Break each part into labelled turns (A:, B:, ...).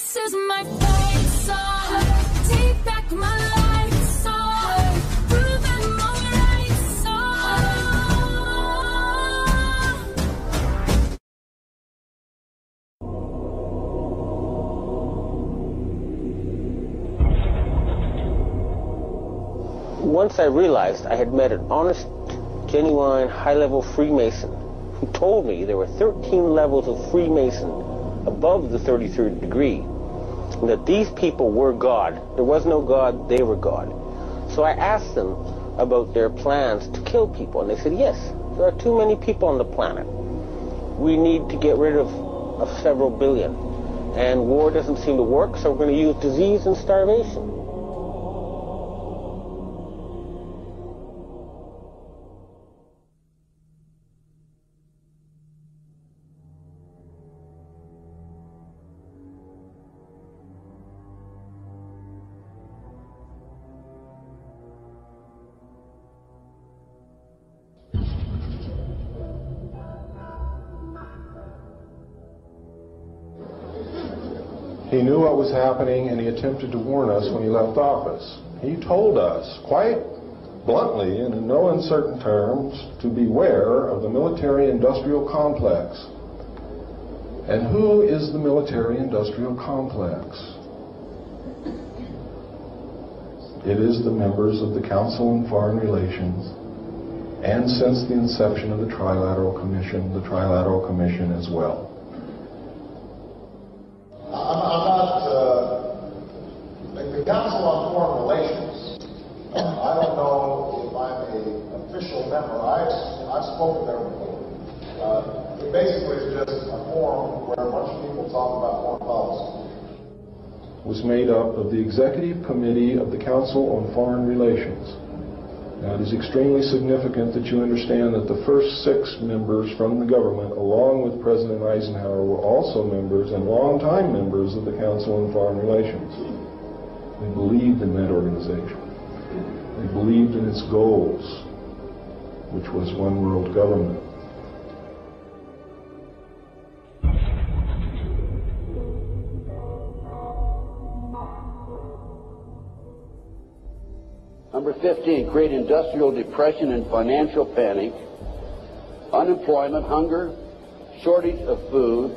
A: This is my fight song. Take back my life song. Prove I'm alright song.
B: Once I realized I had met an honest, genuine, high-level Freemason who told me there were 13 levels of Freemason above the 33rd degree, and that these people were God. There was no God, they were God. So I asked them about their plans to kill people, and they said, yes, there are too many people on the planet. We need to get rid of several billion, and war doesn't seem to work, so we're going to use disease and starvation.
C: He knew what was happening, and he attempted to warn us when he left office. He told us, quite bluntly and in no uncertain terms, to beware of the military-industrial complex. And who is the military-industrial complex? It is the members of the Council on Foreign Relations, and since the inception of the Trilateral Commission as well.
D: The Council on Foreign Relations, I don't know if I'm an official member. I've spoken there before. It basically is just a forum where a bunch of people talk about foreign policy.
C: Was made up of the Executive Committee of the Council on Foreign Relations. Now, it is extremely significant that you understand that the first 6 members from the government, along with President Eisenhower, were also members and longtime members of the Council on Foreign Relations. They believed in that organization. They believed in its goals, which was one world government.
E: Number 15, create industrial depression and financial panic, unemployment, hunger, shortage of food.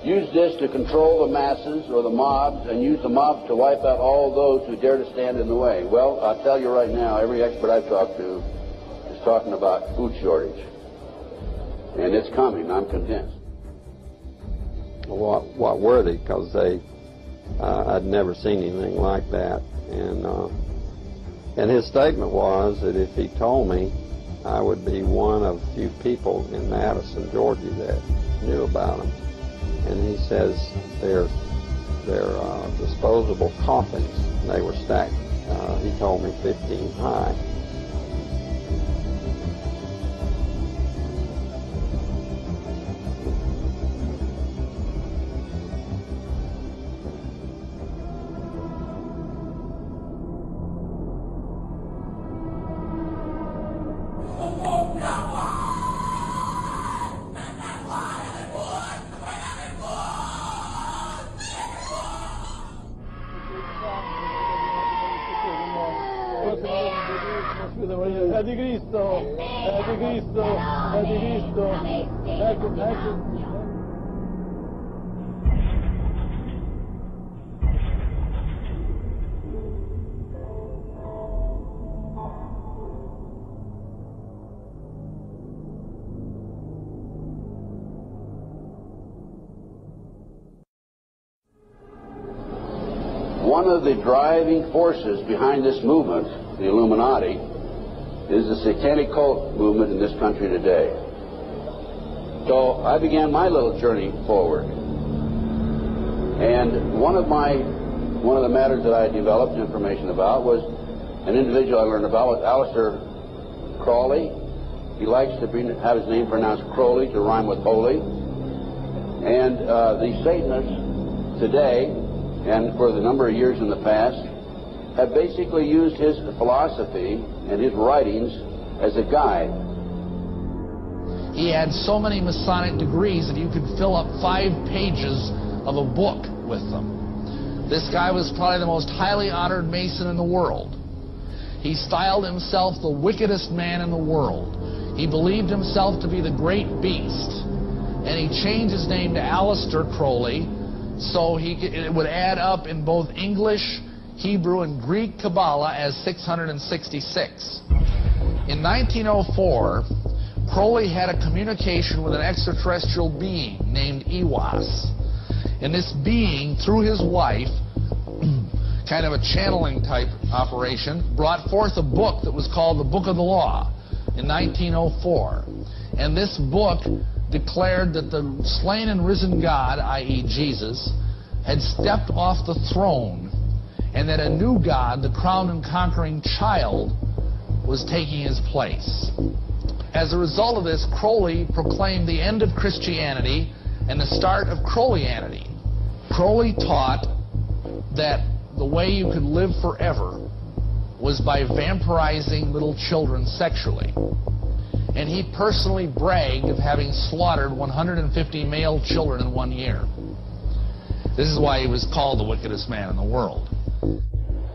E: Use this to control the masses or the mobs, and use the mobs to wipe out all those who dare to stand in the way. Well, I'll tell you right now, every expert I've talked to is talking about food shortage. And it's coming, I'm convinced.
F: What were they? Because I'd never seen anything like that. And his statement was that if he told me, I would be one of few people in Madison, Georgia that knew about them. And he says they're disposable coffins. They were stacked, he told me, 15 high.
G: Di Cristo, di Cristo, di Cristo. Ecco.
E: One of the driving forces behind this movement, the Illuminati, is the satanic cult movement in this country today. So I began my little journey forward. And one of the matters that I developed information about was an individual I learned about was Aleister Crowley. He likes to have his name pronounced Crowley to rhyme with holy. And the Satanists today, and for the number of years in the past, have basically used his philosophy and his writings as a guide.
H: He had so many Masonic degrees that you could fill up 5 pages of a book with them. This guy was probably the most highly honored Mason in the world. He styled himself the wickedest man in the world. He believed himself to be the great beast. And he changed his name to Aleister Crowley, so it would add up in both English, Hebrew, and Greek Kabbalah as 666. In 1904, Crowley had a communication with an extraterrestrial being named Iwas. And this being, through his wife, kind of a channeling type operation, brought forth a book that was called the Book of the Law in 1904. And this book declared that the slain and risen God, i.e. Jesus, had stepped off the throne, and that a new God, the crowned and conquering child, was taking his place. As a result of this, Crowley proclaimed the end of Christianity and the start of Crowleyanity. Crowley taught that the way you could live forever was by vampirizing little children sexually. And he personally bragged of having slaughtered 150 male children in 1 year. This is why he was called the wickedest man in the world.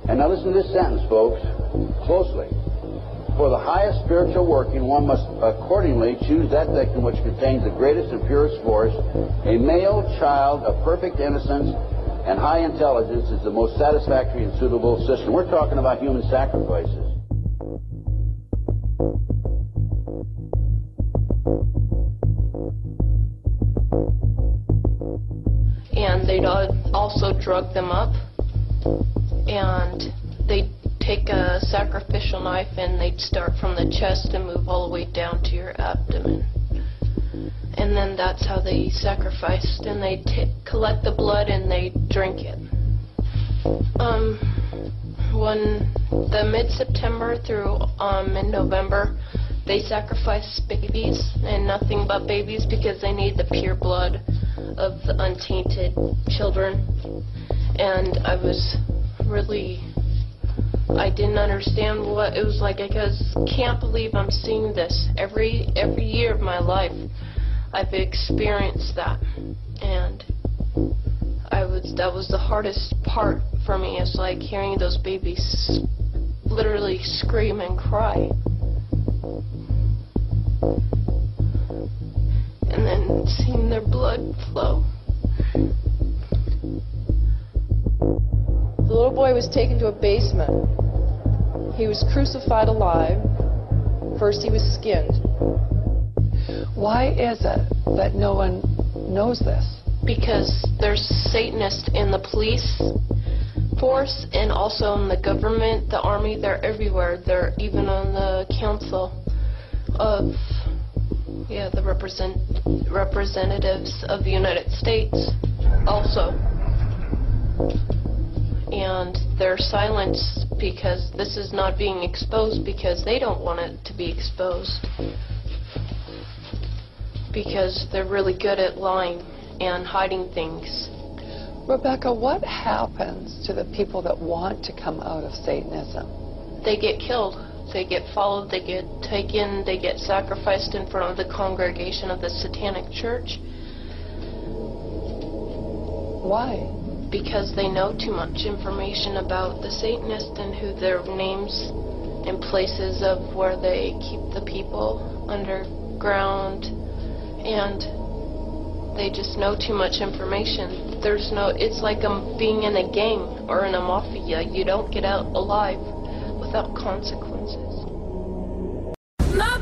E: And now listen to this sentence, folks, closely. For the highest spiritual working, one must accordingly choose that victim which contains the greatest and purest force. A male child of perfect innocence and high intelligence is the most satisfactory and suitable system. We're talking about human sacrifices.
I: And they'd also drug them up, and they'd take a sacrificial knife and they'd start from the chest and move all the way down to your abdomen. And then that's how they sacrificed, and they'd collect the blood and they'd drink it. When the mid-September through mid-November, they sacrificed babies and nothing but babies because they need the pure blood of the untainted children. And I didn't understand what it was like. I just can't believe I'm seeing this every year of my life. I've experienced that, and that was the hardest part for me. It's like hearing those babies literally scream and cry, and then seeing their blood flow.
J: The little boy was taken to a basement. He was crucified alive. First he was skinned.
K: Why is it that no one knows this?
I: Because there's Satanists in the police force and also in the government, the army. They're everywhere. They're even on the council of, the representatives of the United States also. And they're silenced because this is not being exposed because they don't want it to be exposed. Because they're really good at lying and hiding things.
K: Rebecca, what happens to the people that want to come out of Satanism?
I: They get killed. They get followed. They get taken. They get sacrificed in front of the congregation of the Satanic Church.
K: Why?
I: Because they know too much information about the Satanists and who their names and places of where they keep the people underground, and they just know too much information. It's like being in a gang or in a mafia. You don't get out alive without consequences.
A: My